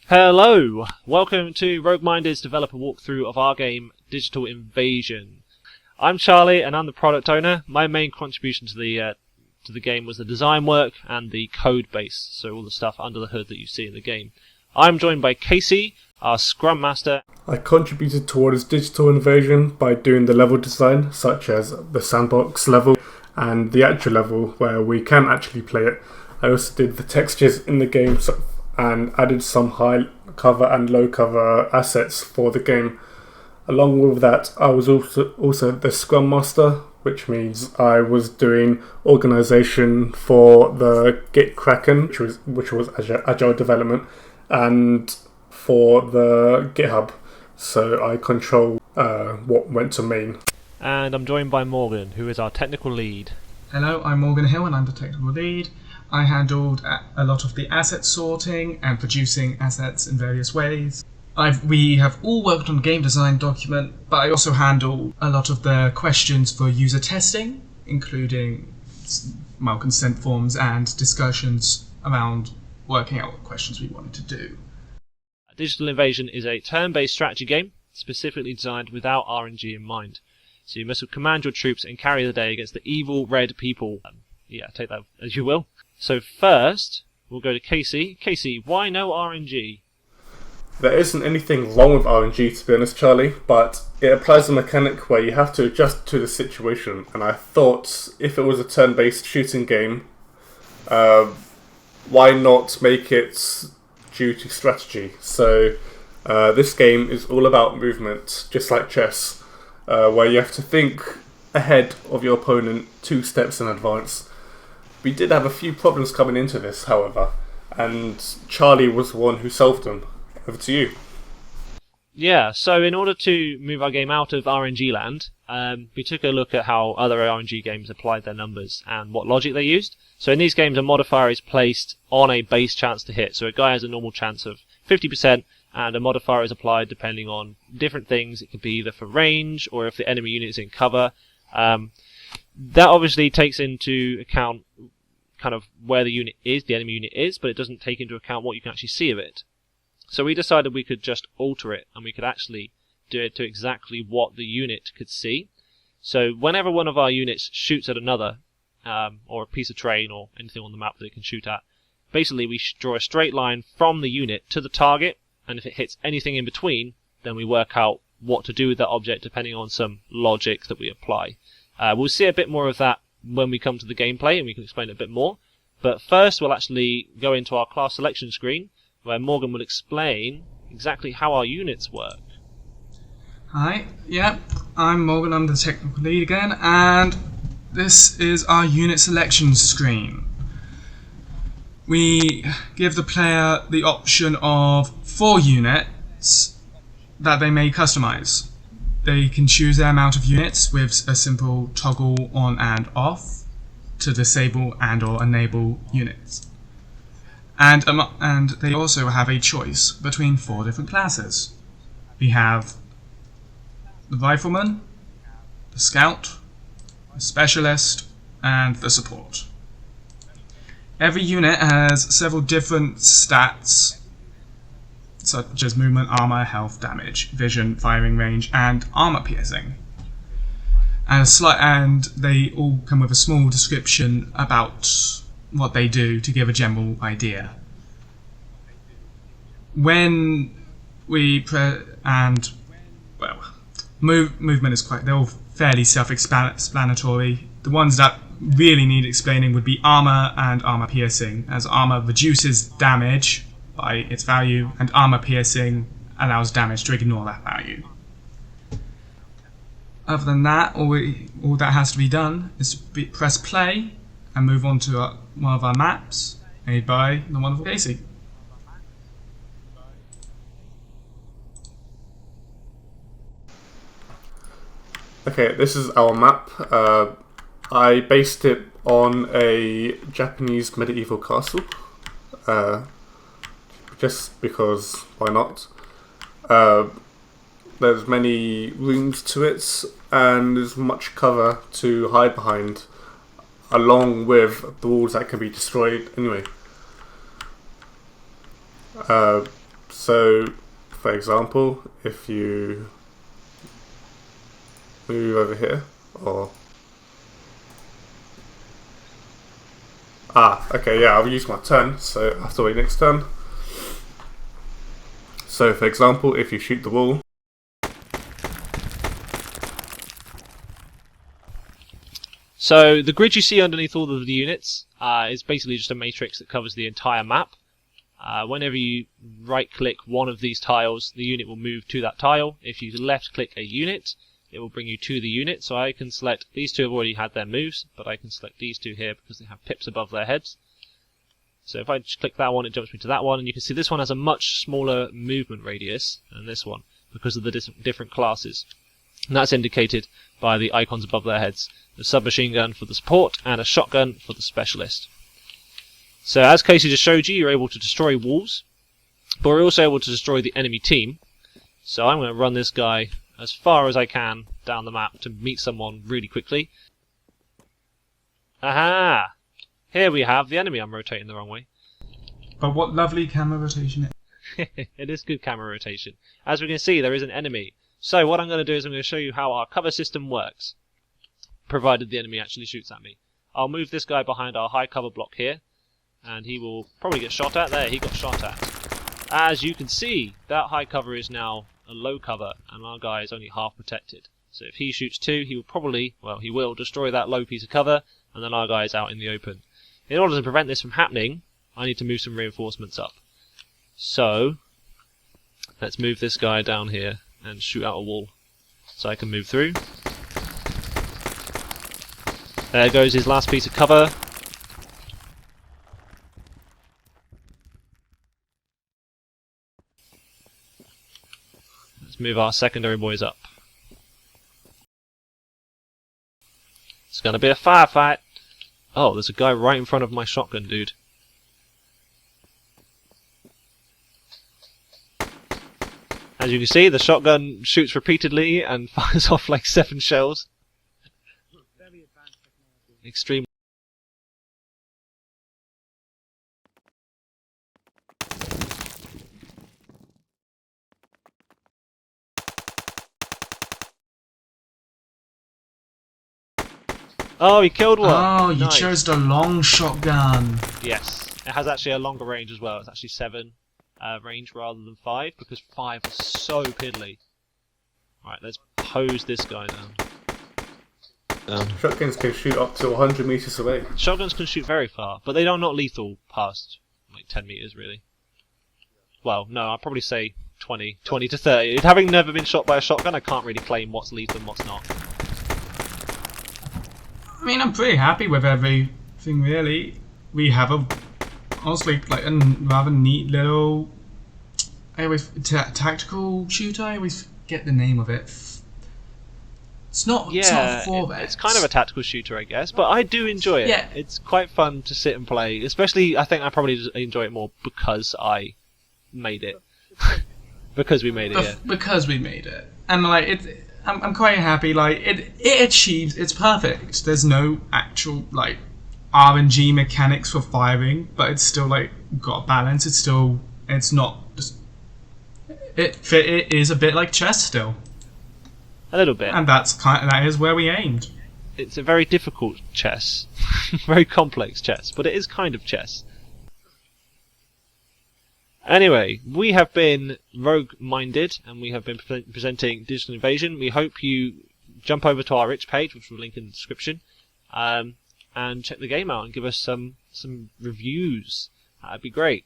Hello! Welcome to Rogue Minded's developer walkthrough of our game, Digital Invasion. I'm Charlie and I'm the product owner. My main contribution to the game was the design work and the code base, so all the stuff under the hood that you see in the game. I'm joined by Casey, our Scrum Master. I contributed towards Digital Invasion by doing the level design, such as the sandbox level and the actual level where we can actually play it. I also did the textures in the game and added some high cover and low cover assets for the game. Along with that, I was also the Scrum Master, which means I was doing organisation for the Git Kraken, which was agile development, and for the GitHub. So I control what went to main. And I'm joined by Morgan, who is our technical lead. Hello, I'm Morgan Hill and I'm the technical lead. I handled a lot of the asset sorting and producing assets in various ways. We have all worked on a game design document, but I also handle a lot of the questions for user testing, including consent forms and discussions around working out what questions we wanted to do. Digital Invasion is a turn-based strategy game, specifically designed without RNG in mind. So you must command your troops and carry the day against the evil red people. Take that as you will. So first, we'll go to Casey. Casey, why no RNG? There isn't anything wrong with RNG, to be honest, Charlie, but it applies a mechanic where you have to adjust to the situation. And I thought if it was a turn-based shooting game, why not make it due to strategy? So this game is all about movement, just like chess, where you have to think ahead of your opponent 2 steps in advance. We did have a few problems coming into this, however, and Charlie was the one who solved them. Over to you. Yeah, so in order to move our game out of RNG land, we took a look at how other RNG games applied their numbers and what logic they used. So in these games, a modifier is placed on a base chance to hit. So a guy has a normal chance of 50%, and a modifier is applied depending on different things. It could be either for range, or if the enemy unit is in cover. That obviously takes into account kind of where the enemy unit is, but it doesn't take into account what you can actually see of it. So we decided we could just alter it, and we could actually do it to exactly what the unit could see. So whenever one of our units shoots at another, or a piece of terrain or anything on the map that it can shoot at, basically we draw a straight line from the unit to the target, and if it hits anything in between, then we work out what to do with that object depending on some logic that we apply. We'll see a bit more of that when we come to the gameplay, and we can explain it a bit more. But first we'll actually go into our class selection screen, where Morgan will explain exactly how our units work. Hi, I'm Morgan, I'm the technical lead again, and this is our unit selection screen. We give the player the option of 4 units that they may customize. They can choose their amount of units with a simple toggle on and off to disable and or enable units. And they also have a choice between 4 different classes. We have the Rifleman, the Scout, the Specialist, and the Support. Every unit has several different stats, such as movement, armor, health, damage, vision, firing range, and armor piercing. And they all come with a small description about what they do to give a general idea. When we movement is they're all fairly self-explanatory. The ones that really need explaining would be armor and armor piercing, as armor reduces damage by its value, and armor piercing allows damage to ignore that value. Other than that, all that has to be done is to press play and move on to one of our maps, made by the wonderful Casey. Okay, this is our map. I based it on a Japanese medieval castle, just because why not? There's many rooms to it, and there's much cover to hide behind, along with the walls that can be destroyed anyway. So, for example, if you move over here, or okay, yeah, I'll use my turn, so I have to wait next turn. So, for example, if you shoot the wall. So the grid you see underneath all of the units is basically just a matrix that covers the entire map. Whenever you right-click one of these tiles, the unit will move to that tile. If you left-click a unit, it will bring you to the unit. So I can select, these two have already had their moves, but I can select these two here because they have pips above their heads. So if I just click that one, it jumps me to that one, and you can see this one has a much smaller movement radius than this one because of the different classes. And that's indicated by the icons above their heads. A submachine gun for the support and a shotgun for the specialist. So as Casey just showed you, you're able to destroy walls, but we're also able to destroy the enemy team. So I'm going to run this guy as far as I can down the map to meet someone really quickly. Aha! Here we have the enemy. I'm rotating the wrong way. But what lovely camera rotation It is good camera rotation. As we can see, there is an enemy. So what I'm going to do is I'm going to show you how our cover system works, provided the enemy actually shoots at me. I'll move this guy behind our high cover block here, and he will probably get shot at. There, he got shot at. As you can see, that high cover is now a low cover, and our guy is only half protected. So if he shoots too, he will probably, well, he will destroy that low piece of cover, and then our guy is out in the open. In order to prevent this from happening, I need to move some reinforcements up. So, let's move this guy down here and shoot out a wall so I can move through. There goes his last piece of cover. Let's move our secondary boys up. It's gonna be a firefight. Oh, there's a guy right in front of my shotgun, dude. As you can see, the shotgun shoots repeatedly and fires off like 7 shells. Very advanced technology. Extreme. Oh, he killed one! Oh, you Nice. chose the long shotgun. Yes, it has actually a longer range as well. It's actually 7 range rather than 5 because 5 is so piddly. Alright, let's hose this guy down. Shotguns can shoot up to 100 meters away. Shotguns can shoot very far, but they are not lethal past like 10 meters really. Well, no, I'd probably say 20 to 30. Having never been shot by a shotgun, I can't really claim what's lethal and what's not. I mean, I'm pretty happy with everything, really. We have honestly, like a rather neat little, tactical shooter. I always forget the name of it. It's not 4x. It's kind of a tactical shooter, I guess, but I do enjoy it. Yeah. It's quite fun to sit and play, especially I think I probably just enjoy it more because I made it. Because we made it, yeah. Because we made it, and like I'm quite happy. Like it achieves. It's perfect. There's no actual like RNG mechanics for firing, but it's still like got balance. It's not just it is a bit like chess still. A little bit. And that is where we aimed. It's a very difficult chess, very complex chess, but it is kind of chess. Anyway, we have been rogue-minded, and we have been presenting Digital Invasion. We hope you jump over to our itch page, which we'll link in the description, and check the game out and give us some reviews. That'd be great.